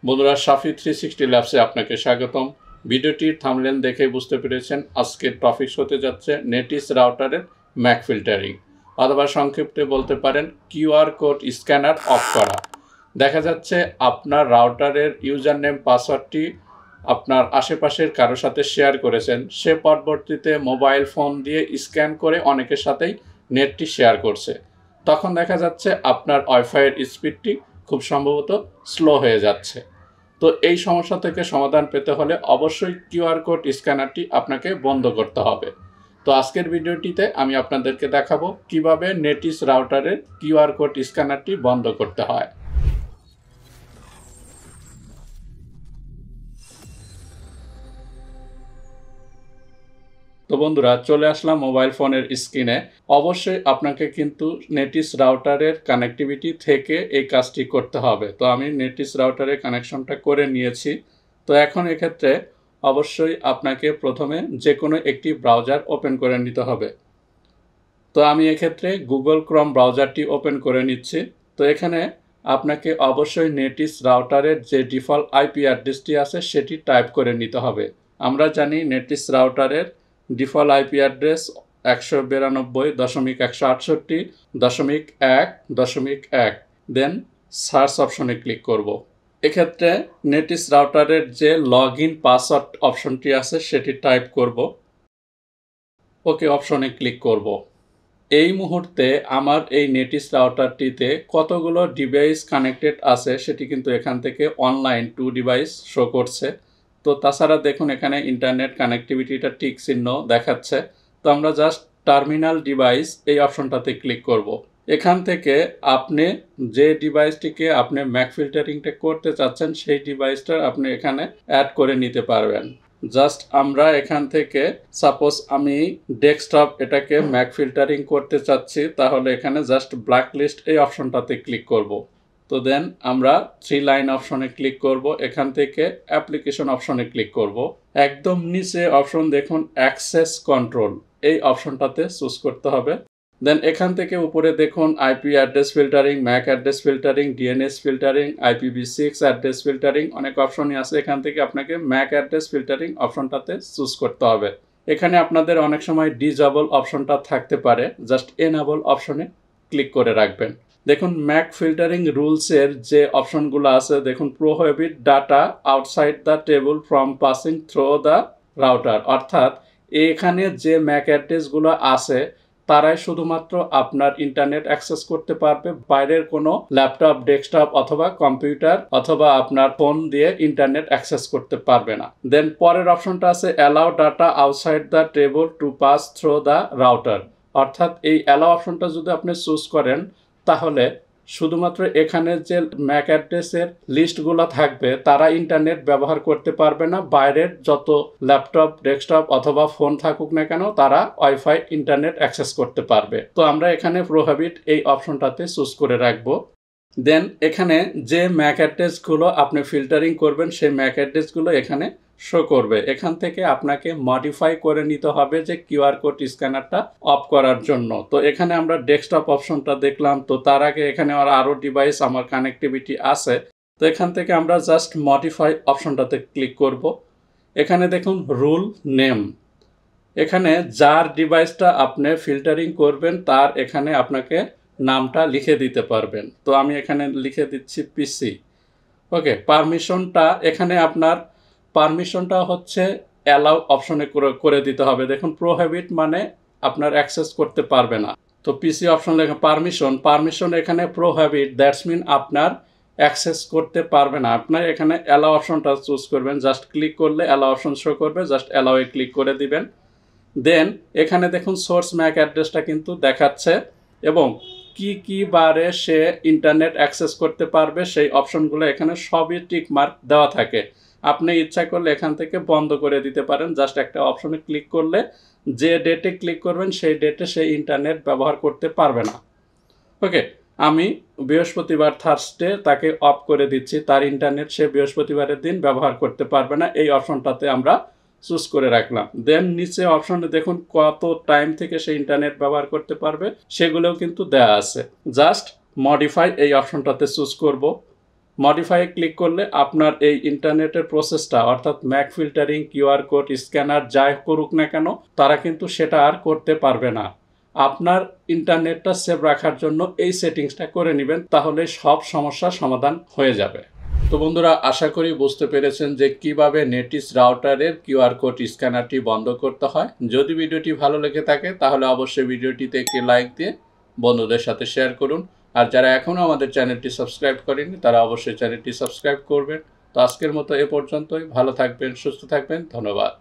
বন্ধুরা, শাফি 360 ল্যাবসে আপনাকে স্বাগতম। ভিডিওটির থাম্বনেল দেখে বুঝতে পেরেছেন আজকের টপিক হতে যাচ্ছে নেটিস রাউটারের ম্যাক ফিল্টারিং, অথবা সংক্ষিপ্তে বলতে পারেন কিউআর কোড স্ক্যানার অফ করা। দেখা যাচ্ছে আপনার রাউটারের ইউজার নেম পাসওয়ার্ডটি আপনার আশেপাশের কারোর সাথে শেয়ার করেছেন, সে পরবর্তীতে মোবাইল ফোন দিয়ে স্ক্যান করে অনেকের সাথেই নেটটি শেয়ার করছে। তখন দেখা যাচ্ছে আপনার ওয়াইফাইয়ের স্পিডটি খুব সম্ভবত স্লো হয়ে যাচ্ছে। তো এই সমস্যা থেকে সমাধান পেতে হলে অবশ্যই কিউআর কোড স্ক্যানারটি আপনাকে বন্ধ করতে হবে। তো আজকের ভিডিওটিতে আমি আপনাদেরকে দেখাবো কিভাবে নেটিস রাউটারের কিউআর কোড স্ক্যানারটি বন্ধ করতে হয়। তো বন্ধুরা, চলে আসলাম মোবাইল ফোনের স্ক্রিনে। অবশ্যই আপনাকে কিন্তু নেটিস রাউটারের কানেক্টিভিটি থেকে এই কাজটি করতে হবে। তো আমি নেটিস রাউটারের কানেকশনটা করে নিয়েছি। তো এখন এক্ষেত্রে অবশ্যই আপনাকে প্রথমে যে কোনো একটি ব্রাউজার ওপেন করে নিতে হবে। তো আমি এক্ষেত্রে গুগল ক্রোম ব্রাউজারটি ওপেন করে নিচ্ছি। তো এখানে আপনাকে অবশ্যই নেটিস রাউটারের যে ডিফল্ট আইপি অ্যাড্রেসটি আছে সেটি টাইপ করে নিতে হবে। আমরা জানি নেটিস রাউটারের ডিফল্ট আইপি অ্যাড্রেস 192.168.1.1, দেন সার্চ অপশনে ক্লিক করব। এক্ষেত্রে নেটিস রাউটারের যে লগ ইন পাসওয়ার্ড অপশনটি আছে সেটি টাইপ করব, ওকে অপশনে ক্লিক করব। এই মুহূর্তে আমার এই নেটিস রাউটারটিতে কতগুলো ডিভাইস কানেক্টেড আছে সেটি কিন্তু এখান থেকে অনলাইন 2 ডিভাইস শো করছে। তো তাছাড়া দেখুন এখানে ইন্টারনেট কানেক্টিভিটিটা টিক চিহ্ন দেখাচ্ছে। তো আমরা জাস্ট টার্মিনাল ডিভাইস এই অপশনটাতে ক্লিক করব। এখান থেকে আপনি যে ডিভাইসটিকে আপনি ম্যাক ফিল্টারিংটা করতে চাচ্ছেন সেই ডিভাইসটা আপনি এখানে অ্যাড করে নিতে পারবেন। জাস্ট আমরা এখান থেকে সাপোজ আমি ডেস্কটপ এটাকে ম্যাক ফিল্টারিং করতে চাচ্ছি, তাহলে এখানে জাস্ট ব্ল্যাক লিস্ট এই অপশনটাতে ক্লিক করব। তো দেন আমরা 3 লাইন অপশনে ক্লিক করব। এখান থেকে অ্যাপ্লিকেশন অপশনে ক্লিক করব। একদম নিচে অপশন দেখুন অ্যাক্সেস কন্ট্রোল, এই অপশনটাতে চুজ করতে হবে। দেন এখান থেকে উপরে দেখুন IP address filtering, Mac address filtering, DNS filtering, IPv6 address filtering, অনেক অপশনই আছে। এখান থেকে আপনাকে ম্যাক অ্যাড্রেস ফিল্টারিং অপশনটাতে চুজ করতে হবে। এখানে আপনাদের অনেক সময় ডিজেবল অপশনটা থাকতে পারে, জাস্ট এনেবল অপশনে ক্লিক করে রাখবেন। দেখুন ম্যাক ফিল্টারিং রুলসের যে অপশনগুলো আছে, দেখুন প্রোহিবিট data outside the table from passing through the router, অর্থাৎ এখানে যে ম্যাক অ্যাড্রেসগুলো আছে তারাই শুধুমাত্র আপনার ইন্টারনেট অ্যাক্সেস করতে পারবে, বাইরের কোনো ল্যাপটপ, ডেস্কটপ অথবা কম্পিউটার অথবা আপনার ফোন দিয়ে ইন্টারনেট অ্যাক্সেস করতে পারবে না। দেন পরের অপশনটা আছে allow data outside the table to pass through the router, অর্থাৎ এই অ্যালাউ অপশনটা যদি আপনি চুজ করেন তাহলে শুধুমাত্র এখানে যে ম্যাক অ্যাড্রেসের লিস্টগুলো থাকবে তারা ইন্টারনেট ব্যবহার করতে পারবে না, বাইরের যত ল্যাপটপ, ডেস্কটপ অথবা ফোন থাকুক না কেন তারা ওয়াইফাই ইন্টারনেট অ্যাক্সেস করতে পারবে। তো আমরা এখানে প্রোহিবিট এই অপশনটাতে চুজ করে রাখবো। দেন এখানে যে ম্যাক অ্যাড্রেসগুলো আপনি ফিল্টারিং করবেন সেই ম্যাক অ্যাড্রেসগুলো এখানে শো করবে। এখান থেকে আপনাকে মডিফাই করে নিতে হবে যে কিউআর কোড স্ক্যানারটা অফ করার জন্য। তো এখানে আমরা ডেস্কটপ অপশনটা দেখলাম, তো তার আগে এখানে আরও ডিভাইস আমার কানেক্টিভিটি আছে। তো এখান থেকে আমরা জাস্ট মডিফাই অপশনটাতে ক্লিক করব। এখানে দেখুন রুল নেম, এখানে যার ডিভাইসটা আপনি ফিল্টারিং করবেন তার এখানে আপনাকে নামটা লিখে দিতে পারবেন। তো আমি এখানে লিখে দিচ্ছি পিসি। ওকে, পারমিশনটা এখানে আপনার পারমিশনটা হচ্ছে অ্যালাউ অপশনে করে দিতে হবে। দেখুন প্রোহিবিট মানে আপনার অ্যাক্সেস করতে পারবে না। তো পিসি অপশন লেখা পারমিশন এখানে প্রোহিবিট, দ্যাটস মিন আপনার অ্যাক্সেস করতে পারবে না। আপনার এখানে অ্যালাউ অপশনটা চুজ করবেন, জাস্ট ক্লিক করলে অ্যালাউ অপশন শো করবে, জাস্ট অ্যালাউয়ে ক্লিক করে দিবেন। দেন এখানে দেখুন সোর্স ম্যাক অ্যাড্রেসটা কিন্তু দেখাচ্ছে এবং কি বারে সে ইন্টারনেট অ্যাক্সেস করতে পারবে সেই অপশনগুলো এখানে সবই টিক মার্ক দেওয়া থাকে। আপনি ইচ্ছা করলে এখান থেকে বন্ধ করে দিতে পারেন, জাস্ট একটা অপশনে ক্লিক করলে যে ডেটে ক্লিক করবেন সেই ডেটে সে ইন্টারনেট ব্যবহার করতে পারবে না। ওকে, আমি বৃহস্পতিবার থার্সডে তাকে অফ করে দিচ্ছি, তার ইন্টারনেট সে বৃহস্পতিবারের দিন ব্যবহার করতে পারবে না, এই অপশনটাতে আমরা চুজ করে রাখলাম। দেন নিচে অপশনে দেখুন কত টাইম থেকে সে ইন্টারনেট ব্যবহার করতে পারবে সেগুলোও কিন্তু দেয়া আছে। জাস্ট মডিফাই এই অপশনটাতে চুজ করব। মডিফাই ক্লিক করলে আপনার এই ইন্টারনেটের প্রসেসটা অর্থাৎ Mac filtering, QR code scanner যাই করুক না কেন তারা কিন্তু সেটা আর করতে পারবে না। আপনার ইন্টারনেটটা সেভ রাখার জন্য এই সেটিংসটা করে নেবেন, তাহলে সব সমস্যার সমাধান হয়ে যাবে। তো বন্ধুরা, আশা করি বুঝতে পেরেছেন যে কিভাবে নেটিস রাউটারের কিউআর কোড স্ক্যানারটি বন্ধ করতে হয়। যদি ভিডিওটি ভালো লেগে থাকে তাহলে অবশ্যই ভিডিওটিতে একটি লাইক দিয়ে বন্ধুদের সাথে শেয়ার করুন। আর যারা এখনও আমাদের চ্যানেলটি সাবস্ক্রাইব করেনি তারা অবশ্যই চ্যানেলটি সাবস্ক্রাইব করবেন। তো আজকের মতো এ পর্যন্তই। ভালো থাকবেন, সুস্থ থাকবেন, ধন্যবাদ।